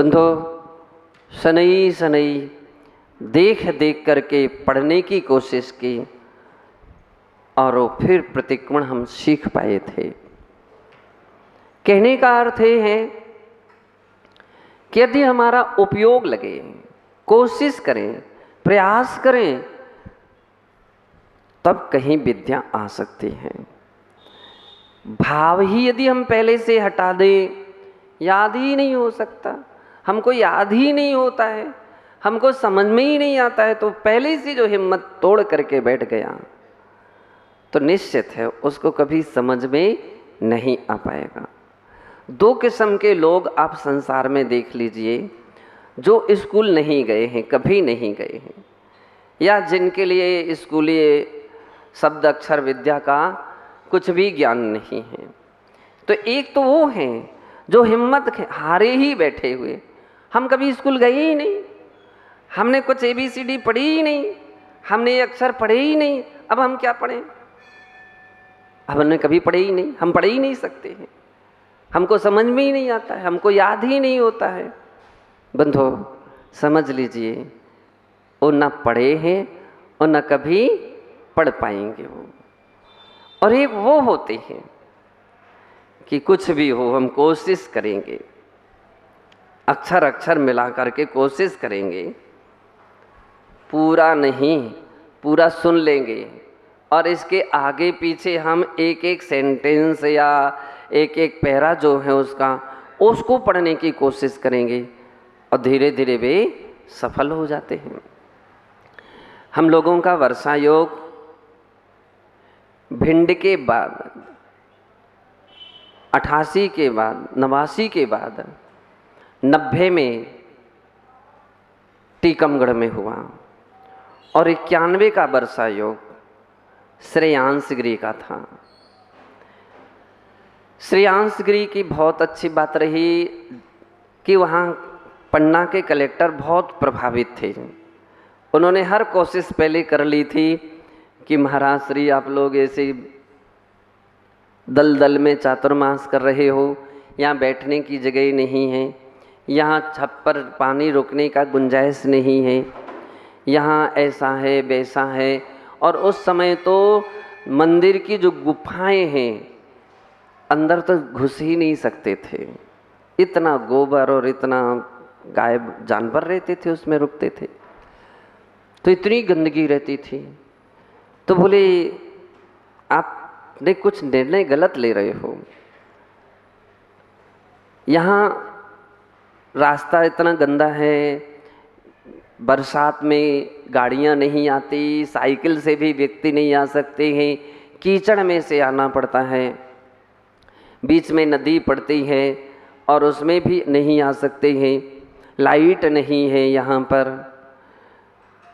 बंधो, सनई सनई देख देख करके पढ़ने की कोशिश की और वो फिर प्रतिक्रमण हम सीख पाए थे। कहने का अर्थ ये है कि यदि हमारा उपयोग लगे, कोशिश करें, प्रयास करें, तब कहीं विद्या आ सकती है। भाव ही यदि हम पहले से हटा दें, याद ही नहीं हो सकता, हमको याद ही नहीं होता है, हमको समझ में ही नहीं आता है, तो पहले से जो हिम्मत तोड़ करके बैठ गया तो निश्चित है उसको कभी समझ में नहीं आ पाएगा। दो किस्म के लोग आप संसार में देख लीजिए, जो स्कूल नहीं गए हैं, कभी नहीं गए हैं, या जिनके लिए स्कूलीय शब्द अक्षर विद्या का कुछ भी ज्ञान नहीं है। तो एक तो वो हैं जो हिम्मत हारे ही बैठे हुए, हम कभी स्कूल गए ही नहीं, हमने कुछ ABCD पढ़ी ही नहीं, हमने ये अक्षर पढ़े ही नहीं, अब हम क्या पढ़ें? हमने कभी पढ़े ही नहीं, हम पढ़ ही नहीं सकते हैं, हमको समझ में ही नहीं आता है, हमको याद ही नहीं होता है। बंधो, समझ लीजिए, वो न पढ़े हैं और न कभी पढ़ पाएंगे वो। और एक वो होते हैं कि कुछ भी हो हम कोशिश करेंगे, अक्षर अक्षर मिला करके कोशिश करेंगे, पूरा नहीं पूरा सुन लेंगे और इसके आगे पीछे हम एक एक सेंटेंस या एक एक पैरा जो है उसको पढ़ने की कोशिश करेंगे और धीरे धीरे वे सफल हो जाते हैं। हम लोगों का वर्षा योग भिंड के बाद, 88 के बाद, 89 के बाद 90 में टीकमगढ़ में हुआ और 91 का वर्षा योग श्रेयांश गिरी का था। श्रेयांश गिरी की बहुत अच्छी बात रही कि वहाँ पन्ना के कलेक्टर बहुत प्रभावित थे। उन्होंने हर कोशिश पहले कर ली थी कि महाराज श्री आप लोग ऐसे दल दल में चातुर्मास कर रहे हो, यहाँ बैठने की जगह नहीं है, यहाँ छप्पर पानी रुकने का गुंजाइश नहीं है, यहाँ ऐसा है वैसा है। और उस समय तो मंदिर की जो गुफाएं हैं अंदर तो घुस ही नहीं सकते थे, इतना गोबर और इतना गाय जानवर रहते थे उसमें, रुकते थे, तो इतनी गंदगी रहती थी। तो बोले आपने कुछ निर्णय गलत ले रहे हो, यहाँ रास्ता इतना गंदा है, बरसात में गाड़ियाँ नहीं आती, साइकिल से भी व्यक्ति नहीं आ सकते हैं, कीचड़ में से आना पड़ता है, बीच में नदी पड़ती है और उसमें भी नहीं आ सकते हैं, लाइट नहीं है यहाँ पर,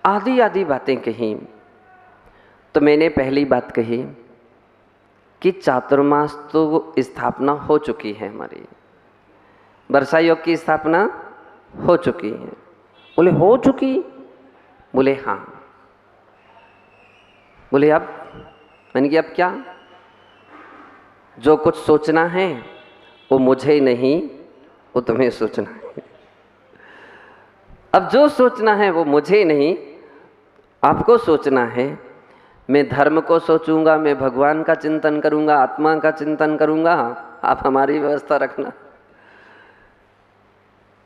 आदि आदि बातें कही। तो मैंने पहली बात कही कि चातुर्मास तो स्थापना हो चुकी है, हमारी वर्षा योग की स्थापना हो चुकी है। बोले हो चुकी? बोले हाँ। बोले अब? मैंने कि अब क्या? जो कुछ सोचना है वो मुझे नहीं, वो तुम्हें सोचना है। अब जो सोचना है वो मुझे नहीं, आपको सोचना है। मैं धर्म को सोचूंगा, मैं भगवान का चिंतन करूंगा, आत्मा का चिंतन करूंगा, आप हमारी व्यवस्था रखना।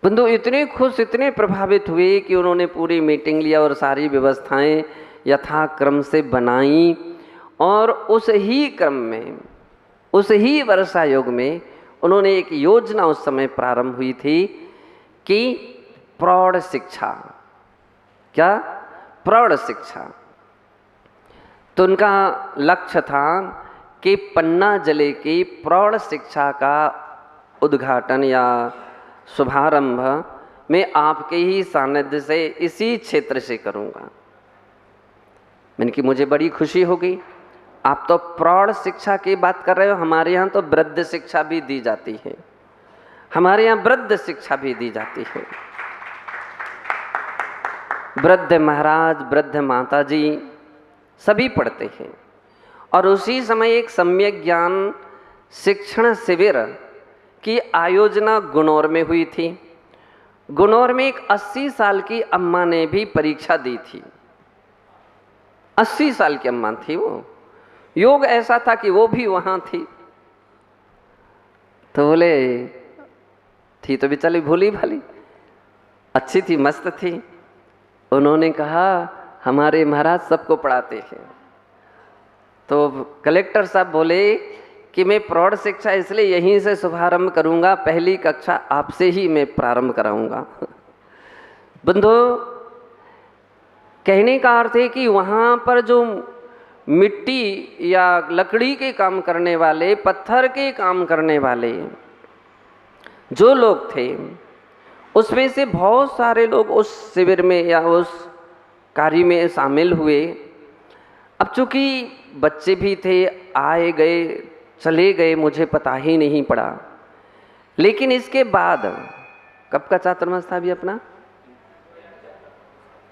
बंधु इतने खुश, इतने प्रभावित हुए कि उन्होंने पूरी मीटिंग लिया और सारी व्यवस्थाएं यथाक्रम से बनाई। और उस ही क्रम में, उस ही वर्षा योग में उन्होंने एक योजना उस समय प्रारंभ हुई थी कि प्रौढ़ शिक्षा। क्या? प्रौढ़ शिक्षा। तो उनका लक्ष्य था कि पन्ना जिले की प्रौढ़ शिक्षा का उद्घाटन या शुभारंभ मैं आपके ही सानिध्य से इसी क्षेत्र से करूंगा। मैंने कि मुझे बड़ी खुशी होगी, आप तो प्रौढ़ शिक्षा की बात कर रहे हो, हमारे यहाँ तो वृद्ध शिक्षा भी दी जाती है, हमारे यहाँ वृद्ध शिक्षा भी दी जाती है। वृद्ध महाराज, वृद्ध माता जी सभी पढ़ते हैं। और उसी समय एक सम्यक ज्ञान शिक्षण शिविर की आयोजना गुणौर में हुई थी। गुनौर में एक 80 साल की अम्मा ने भी परीक्षा दी थी। 80 साल की अम्मा थी वो। योग ऐसा था कि वो भी वहां थी। तो बोले थी तो बेचारी भोली भाली, अच्छी थी, मस्त थी। उन्होंने कहा हमारे महाराज सबको पढ़ाते हैं। तो कलेक्टर साहब बोले कि मैं प्रौढ़ शिक्षा इसलिए यहीं से शुभारंभ करूंगा, पहली कक्षा आपसे ही मैं प्रारंभ कराऊंगा। बंधु, कहने का अर्थ है कि वहाँ पर जो मिट्टी या लकड़ी के काम करने वाले, पत्थर के काम करने वाले जो लोग थे, उसमें से बहुत सारे लोग उस शिविर में या उस कार्य में शामिल हुए। अब चूंकि बच्चे भी थे, आए गए चले गए, मुझे पता ही नहीं पड़ा। लेकिन इसके बाद कब का चातुर्मास था अभी अपना?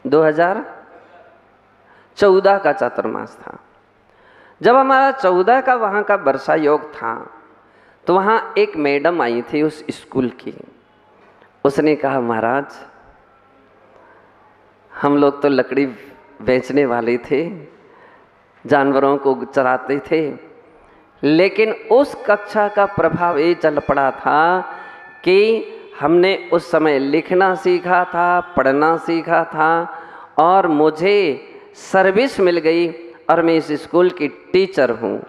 2014 का चातुर्मास था। जब हमारा 14 का वहाँ का वर्षा योग था तो वहाँ एक मैडम आई थी उस स्कूल की। उसने कहा महाराज, हम लोग तो लकड़ी बेचने वाले थे, जानवरों को चराते थे, लेकिन उस कक्षा का प्रभाव ये चल पड़ा था कि हमने उस समय लिखना सीखा था, पढ़ना सीखा था और मुझे सर्विस मिल गई और मैं इस स्कूल की टीचर हूँ,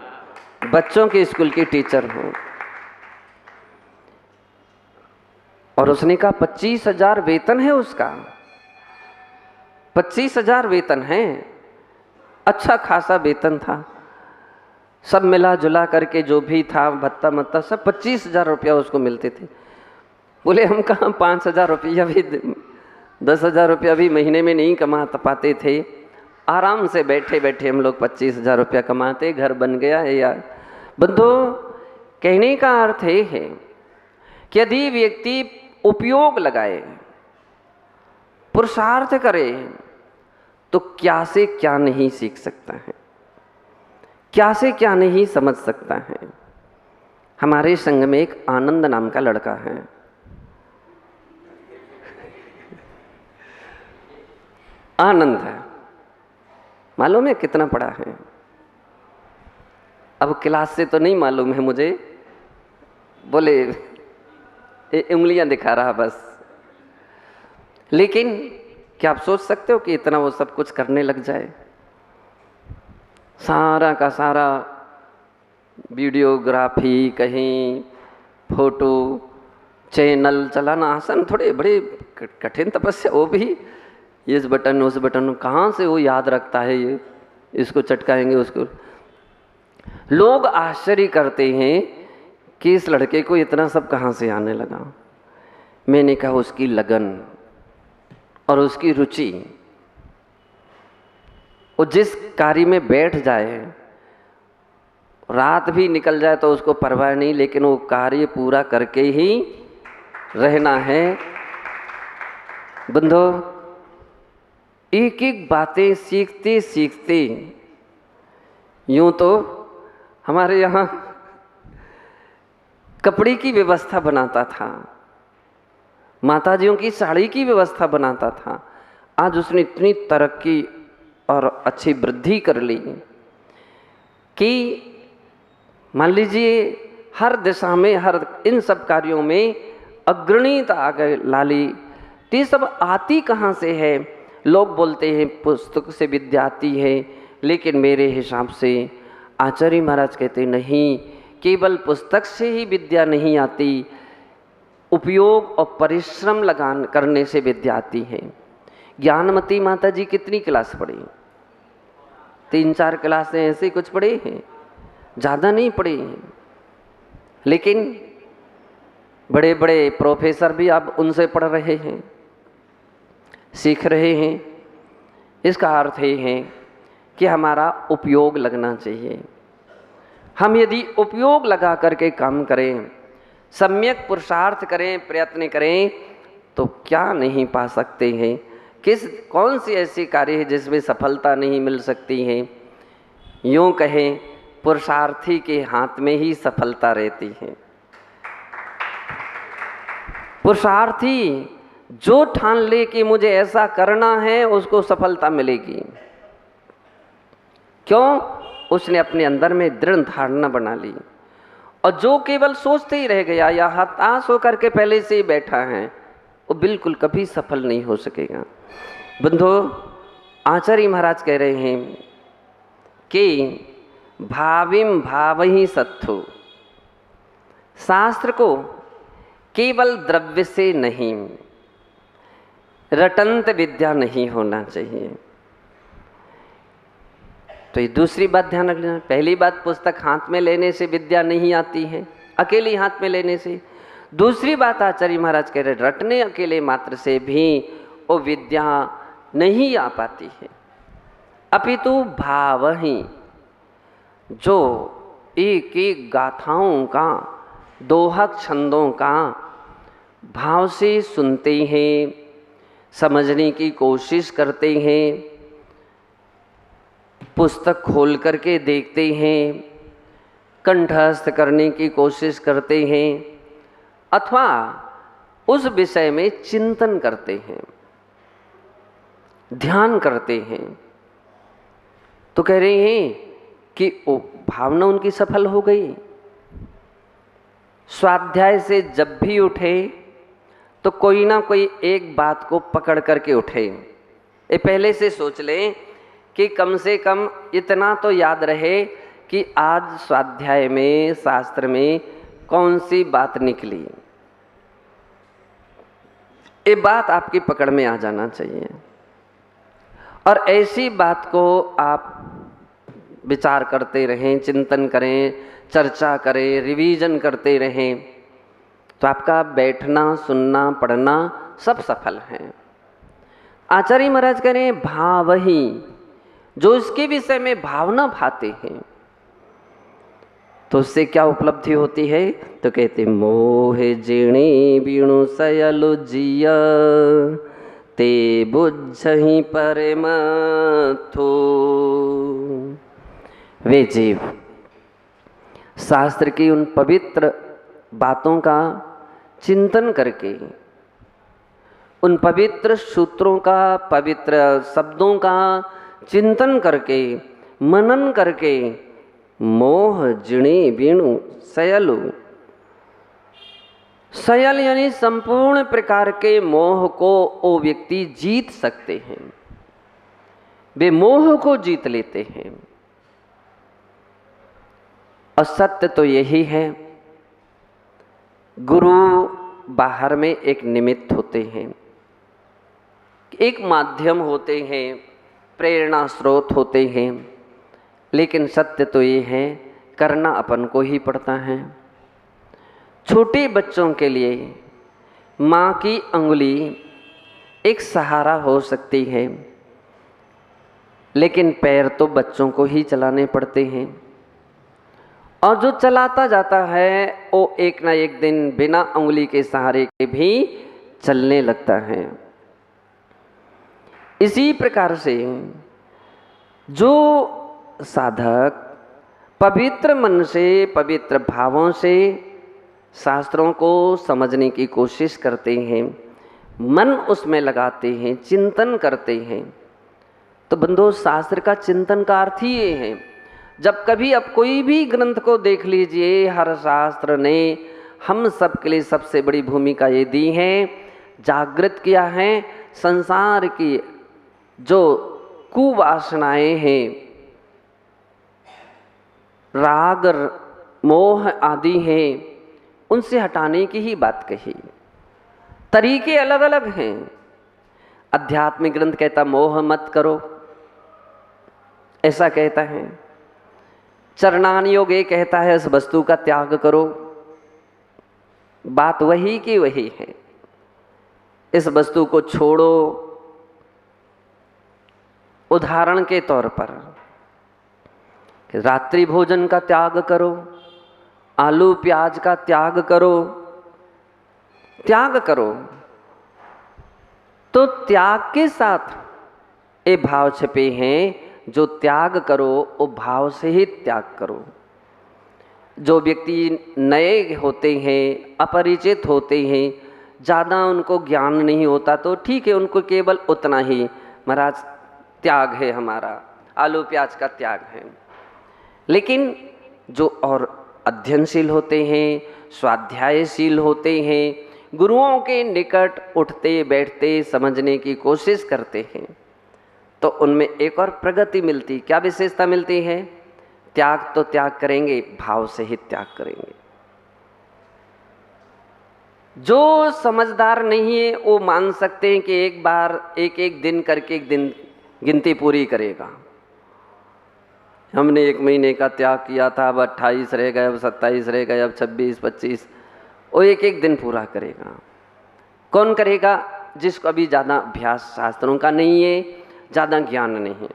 बच्चों के स्कूल की टीचर हूँ। और उसने कहा 25,000 वेतन है उसका, 25,000 वेतन है, अच्छा खासा वेतन था। सब मिला जुला करके जो भी था, भत्ता मत्ता सब 25,000 रुपया उसको मिलते थे। बोले हम कहाँ 5,000 रुपया भी, 10,000 रुपया भी महीने में नहीं कमा पाते थे। आराम से बैठे बैठे हम लोग 25,000 रुपया कमाते, घर बन गया है यार। बंधु, कहने का अर्थ ये है कि यदि व्यक्ति उपयोग लगाए, पुरुषार्थ करे, तो क्या से क्या नहीं सीख सकता है, क्या से क्या नहीं समझ सकता है। हमारे संघ में एक आनंद नाम का लड़का है। आनंद है, मालूम है कितना पढ़ा है? अब क्लास से तो नहीं मालूम है मुझे, बोले उंगलियां दिखा रहा बस। लेकिन क्या आप सोच सकते हो कि इतना वो सब कुछ करने लग जाए? सारा का सारा वीडियोग्राफी, कहीं फोटो, चैनल चलाना आसान थोड़े, बड़े कठिन तपस्या। वो भी इस बटन उस बटन कहाँ से वो याद रखता है, ये इसको चटकाएंगे उसको। लोग आश्चर्य करते हैं कि इस लड़के को इतना सब कहाँ से आने लगा। मैंने कहा उसकी लगन और उसकी रुचि, वो जिस कार्य में बैठ जाए, रात भी निकल जाए तो उसको परवाह नहीं, लेकिन वो कार्य पूरा करके ही रहना है। बंधो, एक एक बातें सीखते सीखते यूं तो हमारे यहाँ कपड़े की व्यवस्था बनाता था, माताजियों की साड़ी की व्यवस्था बनाता था। आज उसने इतनी तरक्की और अच्छी वृद्धि कर ली कि मान लीजिए हर दिशा में, हर इन सब कार्यों में अग्रणीता आगे ला ली। तो ये सब आती कहाँ से है? लोग बोलते हैं पुस्तक से विद्या आती है, लेकिन मेरे हिसाब से आचार्य महाराज कहते नहीं, केवल पुस्तक से ही विद्या नहीं आती, उपयोग और परिश्रम करने से विद्या आती है। ज्ञानमती माता जी कितनी क्लास पढ़ी? 3-4 क्लासें ऐसे कुछ पढ़े हैं, ज़्यादा नहीं पढ़े हैं। लेकिन बड़े बड़े प्रोफेसर भी अब उनसे पढ़ रहे हैं, सीख रहे हैं। इसका अर्थ ये है कि हमारा उपयोग लगना चाहिए। हम यदि उपयोग लगा करके काम करें, सम्यक पुरुषार्थ करें, प्रयत्न करें, तो क्या नहीं पा सकते हैं। कौन सी ऐसी कार्य है जिसमें सफलता नहीं मिल सकती है? यूँ कहें, पुरुषार्थी के हाथ में ही सफलता रहती है। पुरुषार्थी जो ठान ले कि मुझे ऐसा करना है उसको सफलता मिलेगी। क्यों? उसने अपने अंदर में दृढ़ धारणा बना ली। और जो केवल सोचते ही रह गया या हताश होकर के पहले से ही बैठा है, वो बिल्कुल कभी सफल नहीं हो सकेगा। बंधु, आचार्य महाराज कह रहे हैं कि भाविम भावहि सत्थु, शास्त्र को केवल द्रव्य से नहीं, रटंत विद्या नहीं होना चाहिए। तो ये दूसरी बात ध्यान रखना। पहली बात, पुस्तक हाथ में लेने से विद्या नहीं आती है, अकेले हाथ में लेने से। दूसरी बात आचार्य महाराज कह रहे, रटने अकेले मात्र से भी वो विद्या नहीं आ पाती है, अपितु भाव ही, जो एक एक गाथाओं का, दोहक छंदों का भाव से सुनते हैं, समझने की कोशिश करते हैं, पुस्तक खोल करके देखते हैं, कंठस्थ करने की कोशिश करते हैं, अथवा उस विषय में चिंतन करते हैं, ध्यान करते हैं, तो कह रहे हैं कि वो भावना उनकी सफल हो गई। स्वाध्याय से जब भी उठे तो कोई ना कोई एक बात को पकड़ करके उठे। ये पहले से सोच लें कि कम से कम इतना तो याद रहे कि आज स्वाध्याय में, शास्त्र में कौन सी बात निकली। ये बात आपकी पकड़ में आ जाना चाहिए। और ऐसी बात को आप विचार करते रहें, चिंतन करें, चर्चा करें, रिवीजन करते रहें, तो आपका बैठना, सुनना, पढ़ना सब सफल है। आचार्य महाराज कह रहे हैं भाव ही, जो इसके विषय में भावना भाते हैं, तो उससे क्या उपलब्धि होती है? तो कहते मोहे जिणी बीणु सयलु जिया ते बुझहि परमथु। वे जीव शास्त्र की उन पवित्र बातों का चिंतन करके, उन पवित्र सूत्रों का, पवित्र शब्दों का चिंतन करके, मनन करके, मोह जिणी बीणु सयलु, सयल यानी संपूर्ण प्रकार के मोह को वो व्यक्ति जीत सकते हैं। वे मोह को जीत लेते हैं। और सत्य तो यही है, गुरु बाहर में एक निमित्त होते हैं, एक माध्यम होते हैं, प्रेरणा स्रोत होते हैं, लेकिन सत्य तो ये है करना अपन को ही पड़ता है। छोटे बच्चों के लिए माँ की अंगुली एक सहारा हो सकती है, लेकिन पैर तो बच्चों को ही चलाने पड़ते हैं। और जो चलाता जाता है वो एक ना एक दिन बिना अंगुली के सहारे के भी चलने लगता है। इसी प्रकार से जो साधक पवित्र मन से, पवित्र भावों से शास्त्रों को समझने की कोशिश करते हैं, मन उसमें लगाते हैं, चिंतन करते हैं, तो बंधु शास्त्र का चिंतन का अर्थ ही ये है। जब कभी आप कोई भी ग्रंथ को देख लीजिए, हर शास्त्र ने हम सब के लिए सबसे बड़ी भूमिका ये दी है, जागृत किया है संसार की जो कुवासनाएं हैं, राग मोह आदि हैं, उनसे हटाने की ही बात कही। तरीके अलग अलग हैं। आध्यात्मिक ग्रंथ कहता मोह मत करो, ऐसा कहता है। चरणान योग ये कहता है इस वस्तु का त्याग करो। बात वही की वही है, इस वस्तु को छोड़ो। उदाहरण के तौर पर रात्रि भोजन का त्याग करो, आलू प्याज का त्याग करो, त्याग करो। तो त्याग के साथ ये भाव छिपे हैं, जो त्याग करो वो भाव से ही त्याग करो। जो व्यक्ति नए होते हैं, अपरिचित होते हैं, ज़्यादा उनको ज्ञान नहीं होता तो ठीक है, उनको केवल उतना ही महाराज त्याग है, हमारा आलू प्याज का त्याग है। लेकिन जो और अध्ययनशील होते हैं, स्वाध्यायशील होते हैं, गुरुओं के निकट उठते बैठते समझने की कोशिश करते हैं, तो उनमें एक और प्रगति मिलती। क्या विशेषता मिलती है? त्याग तो त्याग करेंगे, भाव से ही त्याग करेंगे। जो समझदार नहीं है वो मान सकते हैं कि एक बार एक एक दिन करके एक दिन गिनती पूरी करेगा। हमने 1 महीने का त्याग किया था, अब 28 रह गए, अब 27 रह गए, अब 26, 25, वो एक एक दिन पूरा करेगा। कौन करेगा? जिसको अभी ज़्यादा अभ्यास शास्त्रों का नहीं है, ज़्यादा ज्ञान नहीं है।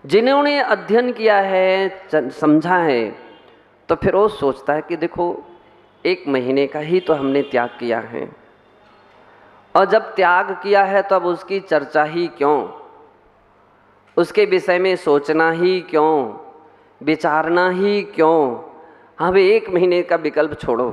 जिन्होंने अध्ययन किया है, समझा है, तो फिर वो सोचता है कि देखो 1 महीने का ही तो हमने त्याग किया है, और जब त्याग किया है तो अब उसकी चर्चा ही क्यों, उसके विषय में सोचना ही क्यों, विचारना ही क्यों। अब 1 महीने का विकल्प छोड़ो,